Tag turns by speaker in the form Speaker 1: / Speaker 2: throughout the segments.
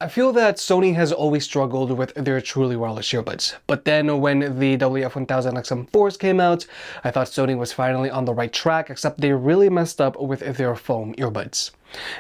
Speaker 1: I feel that Sony has always struggled with their truly wireless earbuds, but then when the WF-1000XM4's came out, I thought Sony was finally on the right track, except they really messed up with their foam earbuds.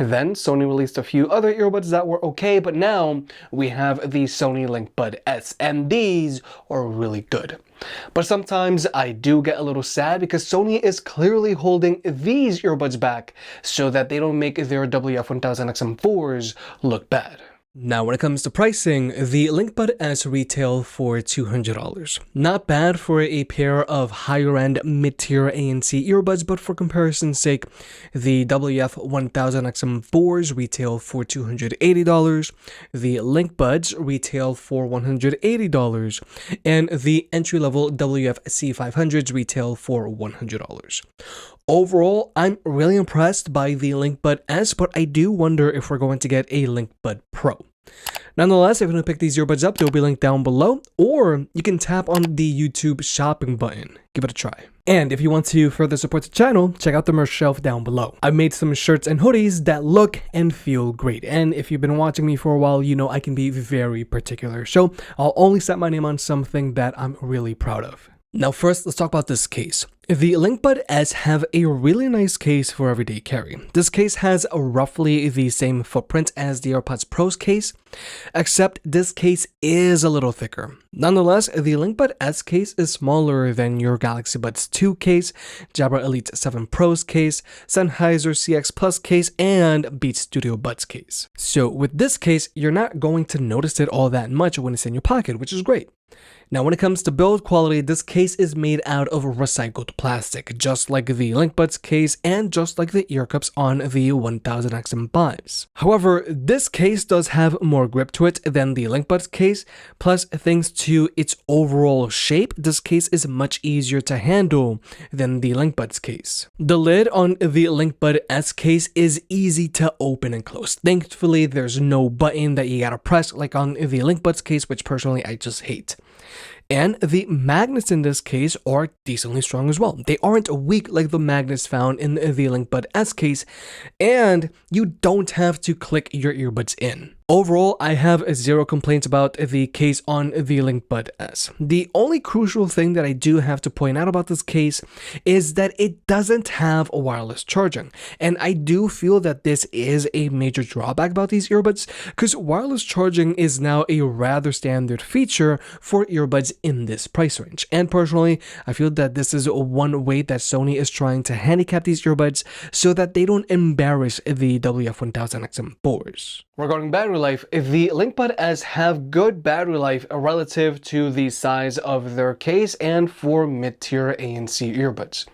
Speaker 1: Then Sony released a few other earbuds that were okay, but now we have the Sony Linkbuds S, and these are really good. But sometimes I do get a little sad because Sony is clearly holding these earbuds back so that they don't make their WF-1000XM4's look bad. Now when it comes to pricing, the Linkbuds S retail for $200. Not bad for a pair of higher-end mid-tier ANC earbuds, but for comparison's sake, the WF-1000XM4's retail for $280, the Linkbuds retail for $180, and the entry-level WF-C500's retail for $100. Overall, I'm really impressed by the Linkbuds S, but I do wonder if we're going to get a Linkbuds Pro. Nonetheless, if you want to pick these earbuds up, they'll be linked down below, or you can tap on the YouTube shopping button. Give it a try. And if you want to further support the channel, check out the merch shelf down below. I've made some shirts and hoodies that look and feel great. And if you've been watching me for a while, you know I can be very particular. So I'll only set my name on something that I'm really proud of. Now first, let's talk about this case. The Linkbuds S have a really nice case for everyday carry. This case has roughly the same footprint as the AirPods Pro's case, except this case is a little thicker. Nonetheless, the Linkbuds S case is smaller than your Galaxy Buds 2 case, Jabra Elite 7 Pro's case, Sennheiser CX Plus case, and Beats Studio Buds case. So with this case, you're not going to notice it all that much when it's in your pocket, which is great. Now when it comes to build quality, this case is made out of recycled plastic, just like the Linkbuds case and just like the ear cups on the 1000XM5's. However, this case does have more grip to it than the Linkbuds case, plus thanks to its overall shape, this case is much easier to handle than the Linkbuds case. The lid on the Linkbuds S case is easy to open and close. Thankfully, there's no button that you gotta press like on the Linkbuds case, which personally I just hate. And the magnets in this case are decently strong as well. They aren't weak like the magnets found in the Linkbuds S case, and you don't have to click your earbuds in. Overall, I have zero complaints about the case on the Linkbuds S. The only crucial thing that I do have to point out about this case is that it doesn't have wireless charging. And I do feel that this is a major drawback about these earbuds, because wireless charging is now a rather standard feature for earbuds in this price range. And personally, I feel that this is one way that Sony is trying to handicap these earbuds so that they don't embarrass the WF-1000XM4's. Regarding battery life, the Linkbuds S have good battery life relative to the size of their case and for mid-tier ANC earbuds.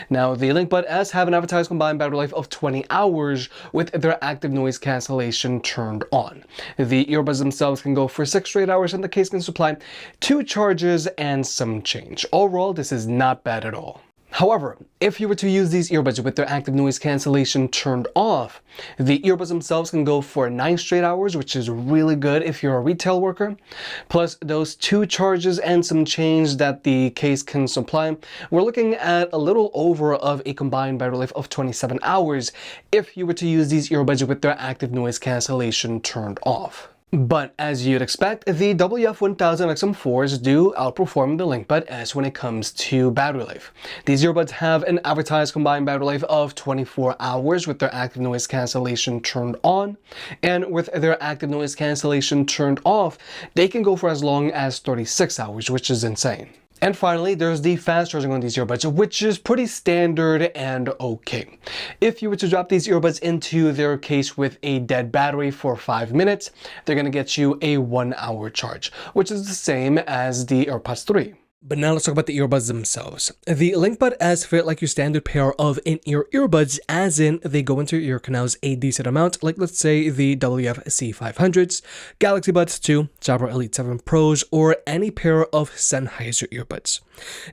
Speaker 1: Now, the Linkbuds S have an advertised combined battery life of 20 hours with their active noise cancellation turned on. The earbuds themselves can go for 6 straight hours and the case can supply 2 charges and some change. Overall, this is not bad at all. However, if you were to use these earbuds with their active noise cancellation turned off, the earbuds themselves can go for 9 straight hours, which is really good if you're a retail worker. Plus those 2 charges and some change that the case can supply, we're looking at a little over of a combined battery life of 27 hours if you were to use these earbuds with their active noise cancellation turned off. But as you'd expect, the WF-1000XM4's do outperform the Linkbuds S when it comes to battery life. These earbuds have an advertised combined battery life of 24 hours with their active noise cancellation turned on, and with their active noise cancellation turned off, they can go for as long as 36 hours, which is insane. And finally, there's the fast charging on these earbuds, which is pretty standard and okay. If you were to drop these earbuds into their case with a dead battery for 5 minutes, they're going to get you a 1-hour charge, which is the same as the AirPods 3. But now let's talk about the earbuds themselves. The Linkbuds S fit like your standard pair of in-ear earbuds, as in they go into your ear canals a decent amount, like let's say the WF-C500's, Galaxy Buds 2, Jabra Elite 7 Pro's, or any pair of Sennheiser earbuds.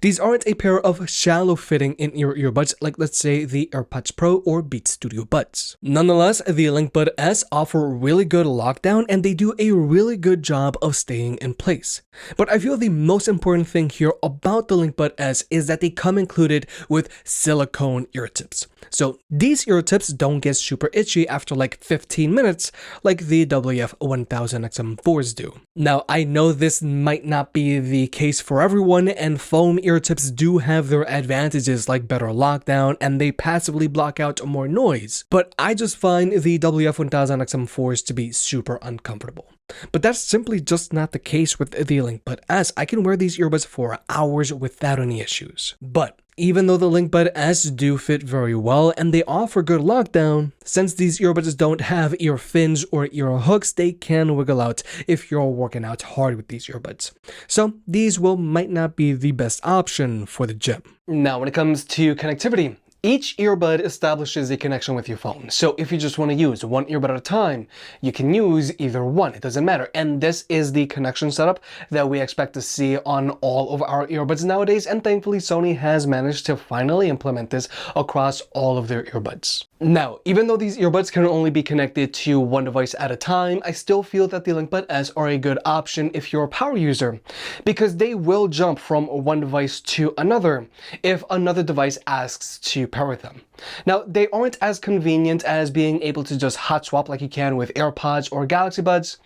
Speaker 1: These aren't a pair of shallow-fitting in-ear earbuds like let's say the AirPods Pro or Beats Studio Buds. Nonetheless, the Linkbuds S offer really good lockdown and they do a really good job of staying in place. But I feel the most important thing here about the Linkbud S is that they come included with silicone ear tips. So these ear tips don't get super itchy after like 15 minutes like the WF-1000XM4's do. Now, I know this might not be the case for everyone, and foam ear tips do have their advantages like better lockdown and they passively block out more noise, but I just find the WF-1000XM4's to be super uncomfortable. But that's simply just not the case with the Linkbud S. I can wear these earbuds for hours without any issues. But even though the Linkbud S do fit very well and they offer good lockdown, since these earbuds don't have ear fins or ear hooks, they can wiggle out if you're working out hard with these earbuds. So these might not be the best option for the gym. Now, when it comes to connectivity, each earbud establishes a connection with your phone. So if you just want to use one earbud at a time, you can use either one, it doesn't matter. And this is the connection setup that we expect to see on all of our earbuds nowadays. And thankfully, Sony has managed to finally implement this across all of their earbuds. Now, even though these earbuds can only be connected to one device at a time, I still feel that the Linkbud S are a good option if you're a power user, because they will jump from one device to another if another device asks to pair with them. Now, they aren't as convenient as being able to just hot swap like you can with AirPods or Galaxy Buds,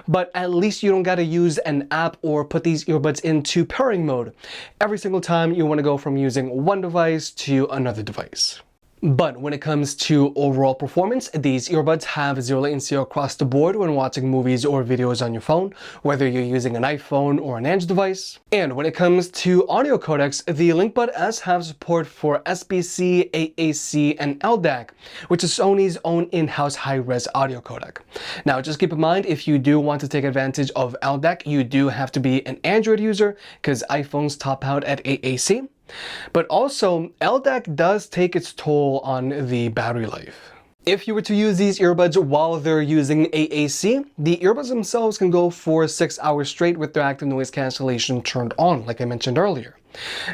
Speaker 1: but at least you don't gotta use an app or put these earbuds into pairing mode every single time you want to go from using one device to another device. But when it comes to overall performance, these earbuds have zero latency across the board when watching movies or videos on your phone, whether you're using an iPhone or an Android device. And when it comes to audio codecs, the Linkbud S have support for SBC, AAC, and LDAC, which is Sony's own in-house high-res audio codec. Now, just keep in mind, if you do want to take advantage of LDAC, you do have to be an Android user, because iPhones top out at AAC. But also, LDAC does take its toll on the battery life. If you were to use these earbuds while they're using AAC, the earbuds themselves can go for 6 hours straight with their active noise cancellation turned on, like I mentioned earlier.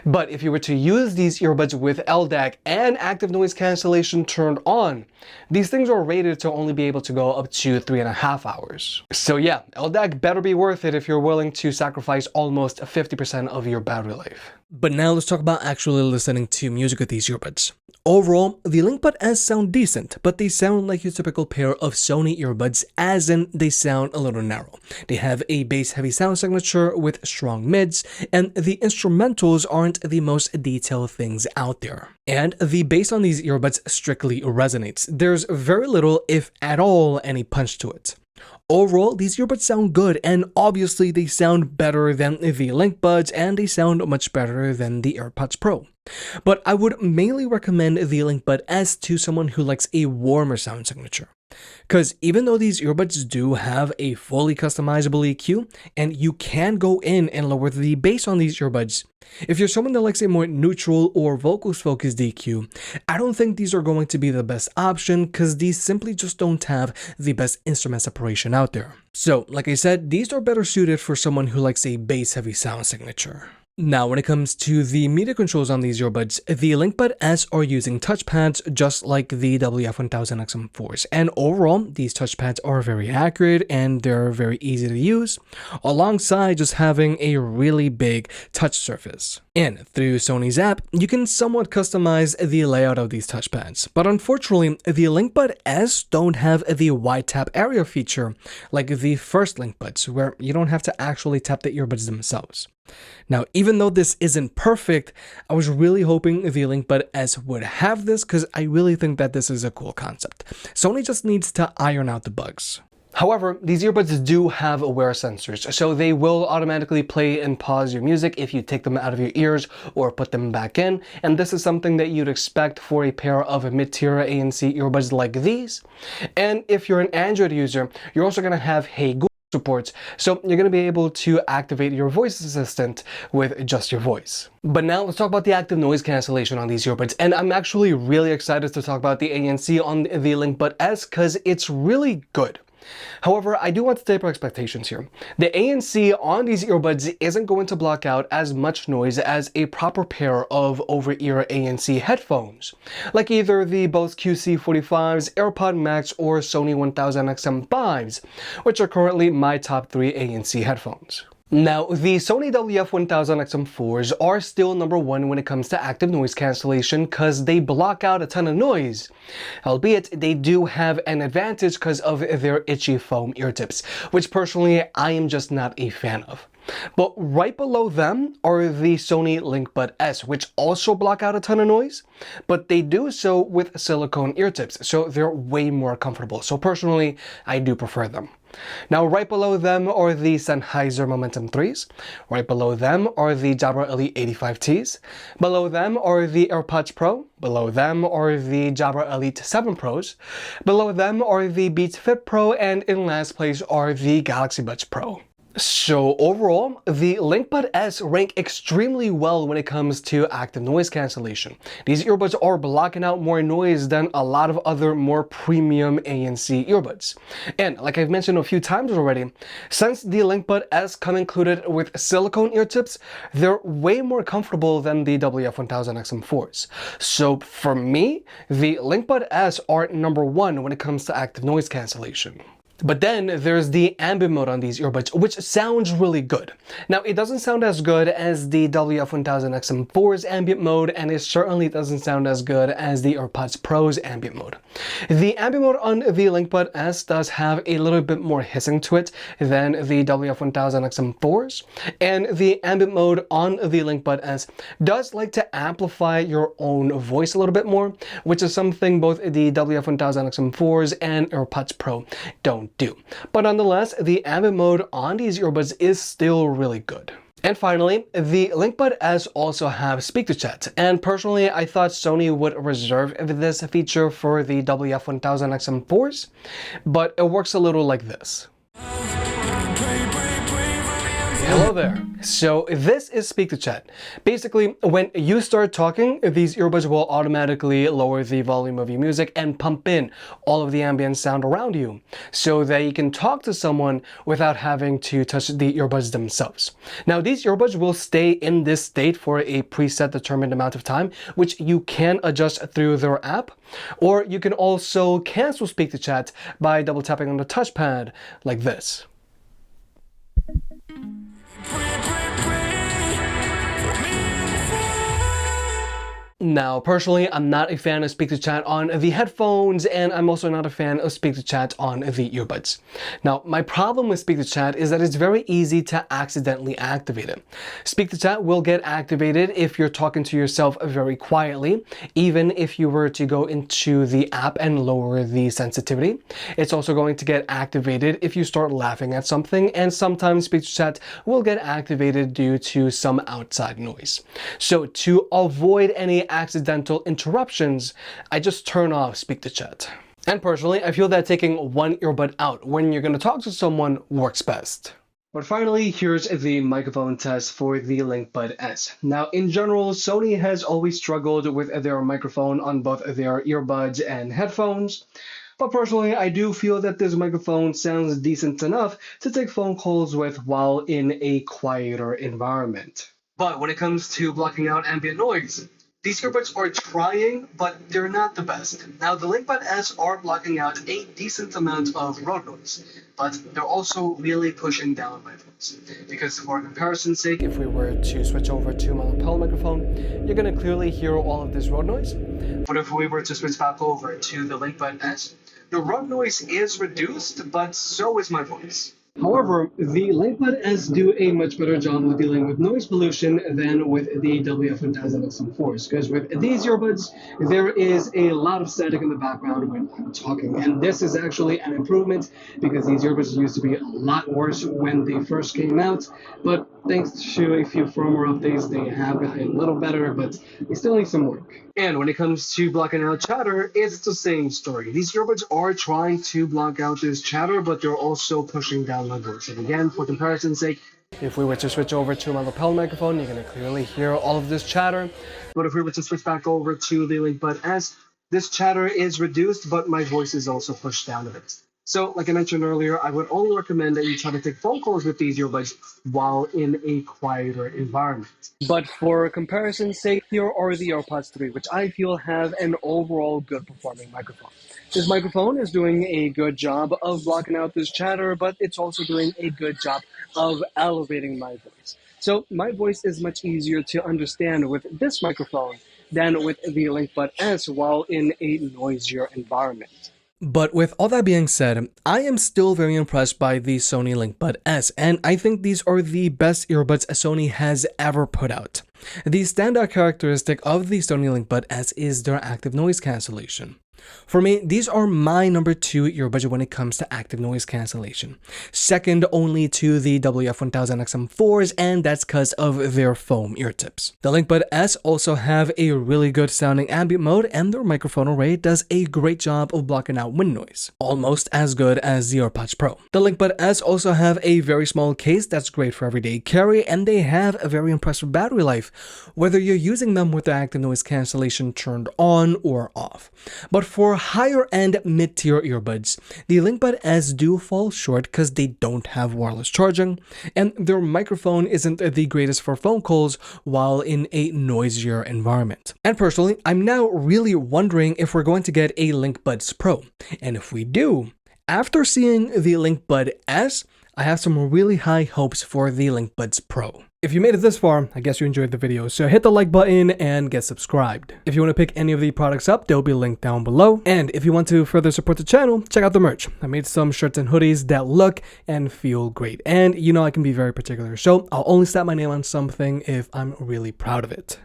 Speaker 1: But if you were to use these earbuds with LDAC and active noise cancellation turned on, these things are rated to only be able to go up to 3.5 hours. So yeah, LDAC better be worth it if you're willing to sacrifice almost 50% of your battery life. But now let's talk about actually listening to music with these earbuds. Overall, the Linkbud S sound decent, but they sound like your typical pair of Sony earbuds, as in they sound a little narrow. They have a bass-heavy sound signature with strong mids, and the instrumentals aren't the most detailed things out there. And the bass on these earbuds strictly resonates. There's very little, if at all, any punch to it. Overall, these earbuds sound good, and obviously they sound better than the Linkbuds, and they sound much better than the AirPods Pro. But I would mainly recommend the Linkbud S to someone who likes a warmer sound signature. Because even though these earbuds do have a fully customizable EQ, and you can go in and lower the bass on these earbuds, if you're someone that likes a more neutral or vocals focused EQ, I don't think these are going to be the best option, because these simply just don't have the best instrument separation out there. So, like I said, these are better suited for someone who likes a bass heavy sound signature. Now, when it comes to the media controls on these earbuds, the Linkbud S are using touchpads just like the WF-1000XM4's, and overall, these touchpads are very accurate and they're very easy to use, alongside just having a really big touch surface. And through Sony's app, you can somewhat customize the layout of these touchpads, but unfortunately, the Linkbud S don't have the wide tap area feature like the first Linkbuds, where you don't have to actually tap the earbuds themselves. Now, even though this isn't perfect, I was really hoping the Linkbud S would have this, because I really think that this is a cool concept. Sony just needs to iron out the bugs. However, these earbuds do have wear sensors, so they will automatically play and pause your music if you take them out of your ears or put them back in, and this is something that you'd expect for a pair of mid-tier ANC earbuds like these. And if you're an Android user, you're also going to have Hey Google support, so you're going to be able to activate your voice assistant with just your voice. But now let's talk about the active noise cancellation on these earbuds, and I'm actually really excited to talk about the ANC on the Linkbud S, because it's really good. However, I do want to temper expectations here. The ANC on these earbuds isn't going to block out as much noise as a proper pair of over-ear ANC headphones, like either the Bose QC45's, AirPod Max, or Sony 1000XM4's, which are currently my top 3 ANC headphones. Now, the Sony WF-1000XM4's are still number one when it comes to active noise cancellation because they block out a ton of noise. Albeit, they do have an advantage because of their itchy foam ear tips, which personally I am just not a fan of. But right below them are the Sony Linkbuds S, which also block out a ton of noise, but they do so with silicone ear tips, so they're way more comfortable. So personally, I do prefer them. Now, right below them are the Sennheiser Momentum 3's. Right below them are the Jabra Elite 85T's. Below them are the AirPods Pro. Below them are the Jabra Elite 7 Pros. Below them are the Beats Fit Pro. And in last place are the Galaxy Buds Pro. So overall, the Linkbuds S rank extremely well when it comes to active noise cancellation. These earbuds are blocking out more noise than a lot of other more premium ANC earbuds. And like I've mentioned a few times already, since the Linkbuds S come included with silicone ear tips, they're way more comfortable than the WF-1000XM4's. So for me, the Linkbuds S are number one when it comes to active noise cancellation. But then there's the Ambient Mode on these earbuds, which sounds really good. Now, it doesn't sound as good as the WF-1000XM4's Ambient Mode, and it certainly doesn't sound as good as the AirPods Pro's Ambient Mode. The Ambient Mode on the Linkbuds S does have a little bit more hissing to it than the WF-1000XM4's, and the Ambient Mode on the Linkbuds S does like to amplify your own voice a little bit more, which is something both the WF-1000XM4's and AirPods Pro don't do. But nonetheless, the Ambient Mode on these earbuds is still really good. And finally, the Linkbuds S also have speak-to-chat, and personally I thought Sony would reserve this feature for the WF-1000XM4's, but it works a little like this. Hello there. So this is speak-to-chat. Basically, when you start talking, these earbuds will automatically lower the volume of your music and pump in all of the ambient sound around you so that you can talk to someone without having to touch the earbuds themselves. Now, these earbuds will stay in this state for a preset determined amount of time, which you can adjust through their app, or you can also cancel speak-to-chat by double tapping on the touchpad like this. Now, personally, I'm not a fan of speak-to-chat on the headphones, and I'm also not a fan of speak-to-chat on the earbuds. Now, my problem with speak-to-chat is that it's very easy to accidentally activate it. Speak-to-chat will get activated if you're talking to yourself very quietly, even if you were to go into the app and lower the sensitivity. It's also going to get activated if you start laughing at something, and sometimes speak-to-chat will get activated due to some outside noise. So to avoid any accidental interruptions, I just turn off speak-to-chat. And personally, I feel that taking one earbud out when you're going to talk to someone works best. But finally, here's the microphone test for the Linkbuds S. Now, in general, Sony has always struggled with their microphone on both their earbuds and headphones. But personally, I do feel that this microphone sounds decent enough to take phone calls with while in a quieter environment. But when it comes to blocking out ambient noise, these earbuds are trying, but they're not the best. Now, the Linkbuds S are blocking out a decent amount of road noise, but they're also really pushing down my voice. Because for comparison's sake, if we were to switch over to my lapel microphone, you're going to clearly hear all of this road noise. But if we were to switch back over to the Linkbuds S, the road noise is reduced, but so is my voice. However, the Linkbuds S do a much better job of dealing with noise pollution than with the WF-1000XM4's, because with these earbuds, there is a lot of static in the background when I'm talking, and this is actually an improvement because these earbuds used to be a lot worse when they first came out, but thanks to a few firmware updates, they have gotten a little better, but they still need some work. And when it comes to blocking out chatter, it's the same story. These earbuds are trying to block out this chatter, but they're also pushing down my voice. And again, for comparison's sake, if we were to switch over to my lapel microphone, you're going to clearly hear all of this chatter. But if we were to switch back over to the Linkbuds S, this chatter is reduced, but my voice is also pushed down a bit. So, like I mentioned earlier, I would only recommend that you try to take phone calls with these earbuds while in a quieter environment. But for comparison's sake, here are the AirPods 3, which I feel have an overall good performing microphone. This microphone is doing a good job of blocking out this chatter, but it's also doing a good job of elevating my voice. So my voice is much easier to understand with this microphone than with the Linkbud S while in a noisier environment. But with all that being said, I am still very impressed by the Sony Linkbud S, and I think these are the best earbuds Sony has ever put out. The standout characteristic of the Sony Linkbud S is their active noise cancellation. For me, these are my number 2 earbuds when it comes to active noise cancellation. Second only to the WF-1000XM4's, and that's because of their foam ear tips. The Linkbud S also have a really good sounding ambient mode, and their microphone array does a great job of blocking out wind noise. Almost as good as the AirPods Pro. The Linkbud S also have a very small case that's great for everyday carry, and they have a very impressive battery life, whether you're using them with the active noise cancellation turned on or off. But for higher-end mid-tier earbuds, the Linkbud S do fall short because they don't have wireless charging, and their microphone isn't the greatest for phone calls while in a noisier environment. And personally, I'm now really wondering if we're going to get a Linkbuds Pro, and if we do, after seeing the Linkbud S, I have some really high hopes for the Linkbuds Pro. If you made it this far, I guess you enjoyed the video, so hit the like button and get subscribed. If you want to pick any of the products up, they'll be linked down below. And if you want to further support the channel, check out the merch. I made some shirts and hoodies that look and feel great. And you know I can be very particular, so I'll only slap my name on something if I'm really proud of it.